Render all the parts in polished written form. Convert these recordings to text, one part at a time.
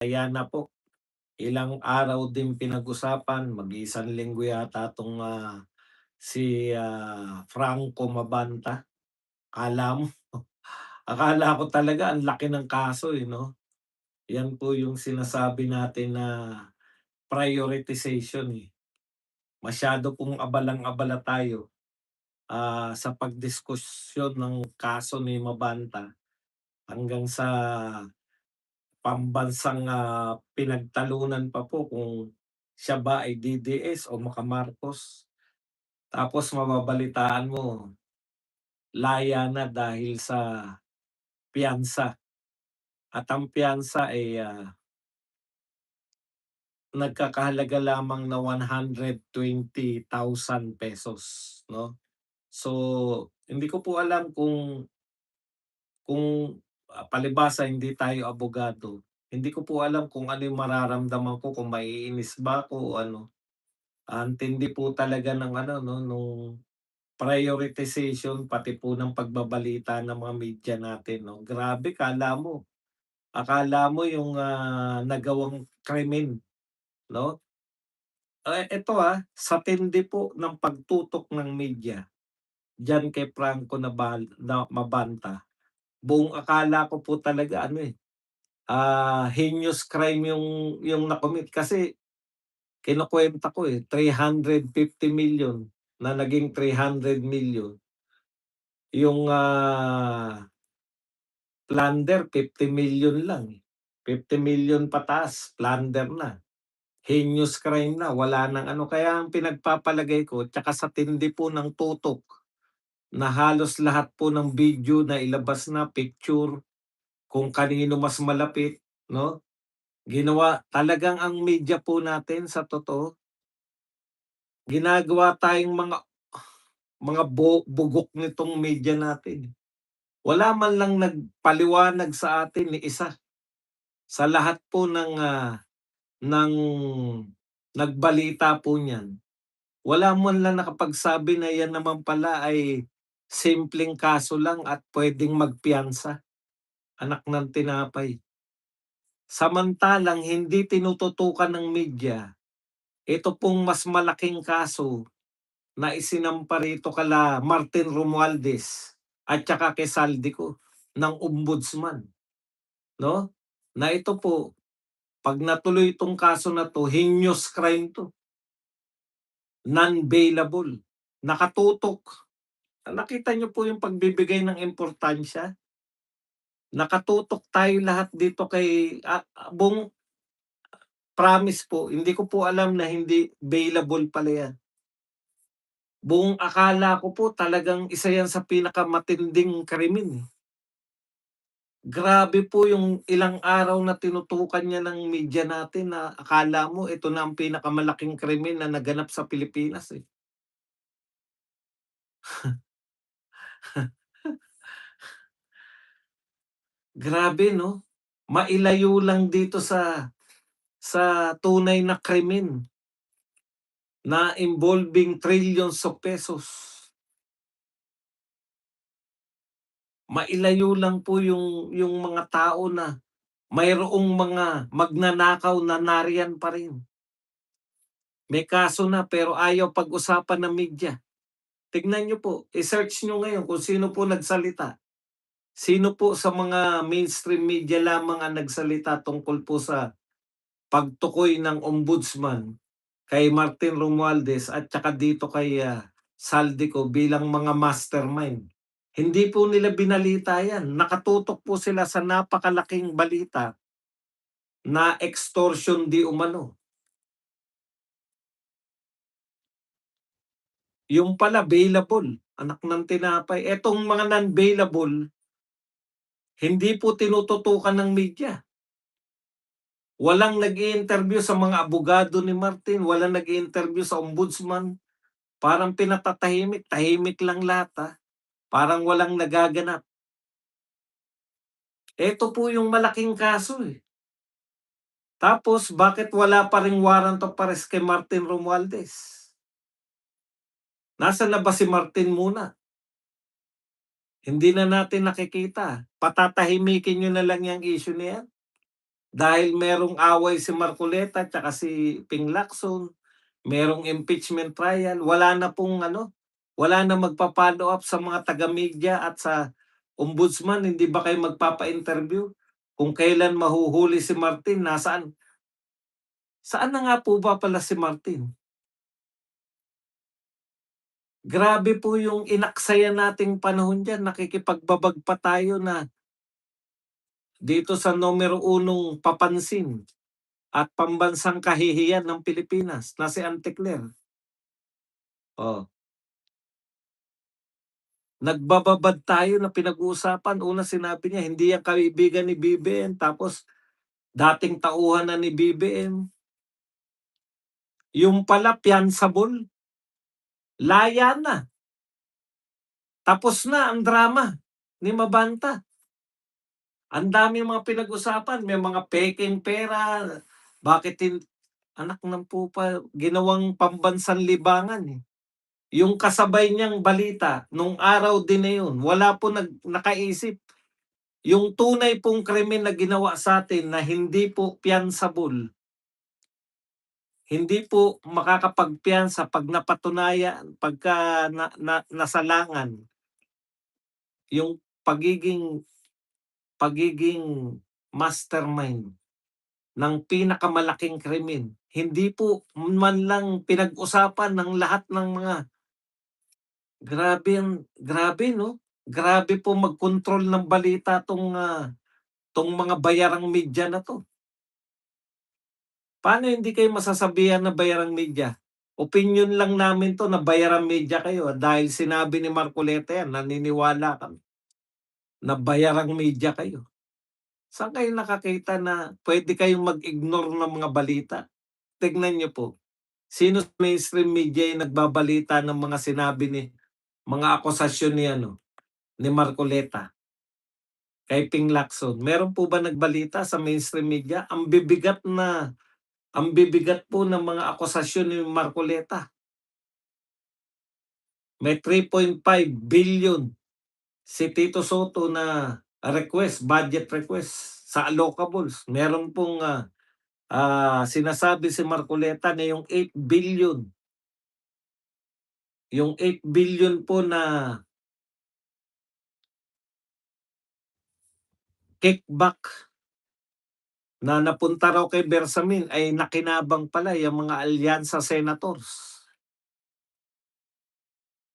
Kaya na po, ilang araw din pinag-usapan, mag-iisang linggo yata 'tong, si Franco Mabanta. Akala mo akala ko talaga ang laki ng kaso, 'no? 'Yan po yung sinasabi natin na prioritization, eh. Masyado pong abalang-abala tayo, sa pagdiskusyon ng kaso ni Mabanta hanggang sa pambansang, pinagtalunan pa po kung siya ba ay DDS o maka-Marcos. Tapos mababalitaan mo, laya na dahil sa piyansa at ang piyansa ay, nagkakahalaga lamang na ₱120,000, 'no? So, hindi ko po alam kung palibhasa hindi tayo abogado, hindi ko po alam kung ano yung mararamdaman ko, kung maiinis ba ako o ano. Ang tindi po talaga ng ano 'no, nung prioritization pati po ng pagbabalita ng mga media natin 'no. Grabe akala mo yung, nagawang krimen 'no. Eto, sa tindi po ng pagtutok ng media diyan kay Franco na Mabanta, buong akala ko po talaga ano, heinous crime yung na-commit kasi kinukuwenta ko, 350 million na naging 300 million. Yung, plunder 50 million lang, 50 million pataas plunder na. Heinous crime na, wala ng ano. Kaya ang pinagpapalagay ko tsaka sa tindi po ng tutok na halos lahat po ng video na ilabas na, picture, kung kanino mas malapit 'no, ginawa talagang ang media po natin sa totoo, ginagawa tayong mga bugok nitong media natin. Wala man lang nagpaliwanag sa atin ni isa sa lahat po ng nagbalita po niyan. Wala man lang nakapagsabi na yan naman pala ay simpleng kaso lang at puwedeng magpiyansa, anak ng tinapay. Samantalang hindi tinututukan ng media, ito pong mas malaking kaso na isinampa rito kala Martin Romualdez at saka kay Saldico ng ombudsman, 'no? Na ito po, 'pag natuloy 'tong kaso na 'to, heinous crime 'to, non-bailable, nakatutok. Nakita niyo po yung pagbibigay ng importansya? Nakatutok tayo lahat dito kay buong promise po, hindi ko po alam na hindi bailable pala 'yan. Buong akala ko po talagang isa 'yan sa pinakamatinding krimen, eh. Grabe po yung ilang araw na tinutukan niya ng media natin na akala mo ito na ang pinakamalaking krimen na naganap sa Pilipinas, eh. Grabe 'no? Mailayo lang dito sa tunay na krimen na involving trillions of pesos. Mailayo lang po yung mga tao na mayroong mga magnanakaw na nariyan pa rin. May kaso na pero ayaw pag-usapan ng media. Tignan niyo po, i-search niyo ngayon kung sino po nagsalita. Sino po sa mga mainstream media lamang ang nagsalita tungkol po sa pagtukoy ng ombudsman kay Martin Romualdez at tsaka dito kay, Saldico bilang mga mastermind. Hindi po nila binalita 'yan, nakatutok po sila sa napakalaking balita na extortion di umano. Yung pala bailable, anak ng tinapay. Etong mga non-bailable, hindi po tinututukan ng media. Walang nag-i-interview sa mga abogado ni Martin, walang nag-i-interview sa ombudsman. Parang pinatatahimik, tahimik lang lahat, parang walang nagaganap. Eto po yung malaking kaso, eh. Tapos bakit wala pa ring warrant of arrest kay Martin Romualdez? Nasaan na ba si Martin muna? Hindi na natin nakikita. Patatahimikin niyo na lang yang issue na yan? dahil merong away si Marcoleta tsaka si Ping Lacson, merong impeachment trial, wala na pong ano, wala na magpa-follow up sa mga taga-media at sa ombudsman, hindi ba kayo magpapa-interview? Kung kailan mahuhuli si Martin, nasaan? Saan na nga po ba pala si Martin? Grabe po yung inaksaya nating panahon diyan, nakikipagbabag pa tayo na dito sa numero unong papansin at pambansang kahihiyan ng Pilipinas na si Antikler. Oh, nagbababad tayo na pinag-uusapan, una sinabi niya hindi yan kaibigan ni BBM, tapos dating tauhan na ni BBM. Yung pala fianceable, laya na, tapos na ang drama ni Mabanta. Ang daming mga pinag-usapan, may mga pekeng pera, bakit anak ng pupa, ginawang pambansang libangan, eh. Yung kasabay niyang balita nung araw din na yun, wala po nakaisip. Yung tunay pong krimen na ginawa sa'tin na hindi po fianceable, hindi po makakapagpiyansa 'pag napatunayan, pagka nasalangan yung pagiging pagiging mastermind ng pinakamalaking krimen. Hindi po man lang pinag-usapan ng lahat ng mga grabe 'no? Grabe po mag-kontrol ng balita 'tong mga bayarang media na 'to. Paano hindi kayo masasabihan na bayarang media? Opinyon lang namin 'to na bayarang media kayo, dahil sinabi ni Marcoleta yan, naniniwala kami na bayarang media kayo. Saan kayo nakakita na puwede kayong mag-ignore ng mga balita? Tignan niyo po, sino sa mainstream media yung nagbabalita ng mga sinabi ni mga akusasyon ni ano, ni Marcoleta kay Ping Lacson? Meron po ba nagbalita sa mainstream media? Ang bibigat po ng mga akusasyon ni Marcoleta. May 3.5 billion si Tito Soto na budget request sa allocables. Meron pong sinasabi si Marcoleta na yung 8 billion po na kickback na napunta raw kay Bersamin ay nakinabang pala yung mga alyansa senators.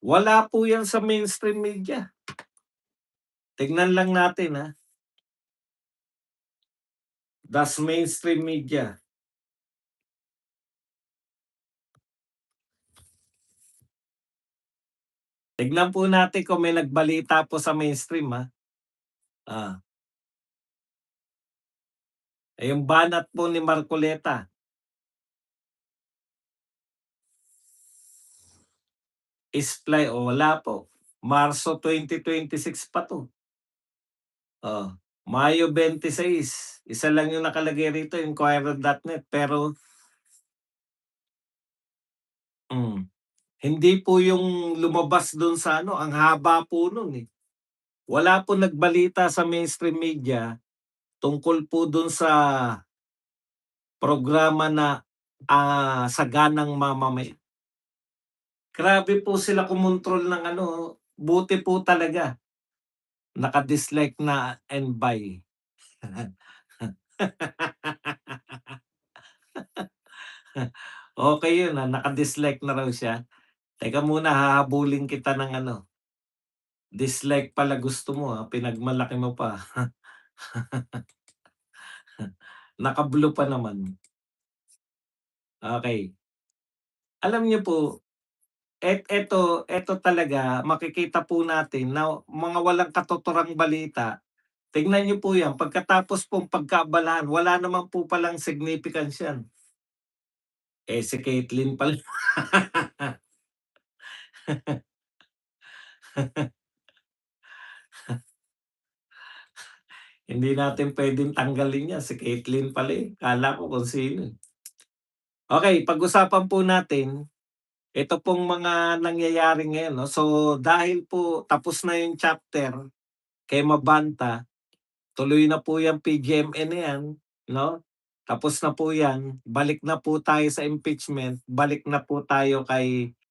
Wala po yan sa mainstream media. Tignan lang natin, Das mainstream media. Tignan po natin kung may nagbalita po sa mainstream, Ah, yung banat po ni Marcoleta. Isplay o wala po. Marso 2026 pa 'to. Oh, Mayo 26, isa lang yung nakalagay rito, Inquirer.net, pero hindi po yung lumabas dun sa ano, ang haba po nun, eh. Wala po nagbalita sa mainstream media tungkol po dun sa programa na, Saganang Mamamayan. Grabe po sila kumontrol ng ano, buti po talaga naka-dislike na and buy. Okey yun, naka-dislike na raw siya. Teka muna, hahabulin kita ng ano, dislike pala gusto mo, pinagmalaki mo pa. Naka-blue pa naman. Okey. Alam niyo po, eto talaga makikita po natin na mga walang katuturang balita. Tignan niyo po 'yan, pagkatapos pong pagkaabalahan, wala naman po palang significance 'yan. Si Caitlyn pala. Hindi natin puwedeng tanggalin 'yan, si Caitlyn pala, akala ko kung sino, eh. Okey, pag-usapan po natin ito pong mga nangyayari ngayon 'no. So, dahil po tapos na yung chapter kay Mabanta, tuloy na po yang PGMA na 'yan, 'no? Tapos na po 'yan, balik na po tayo sa impeachment, balik na po tayo kay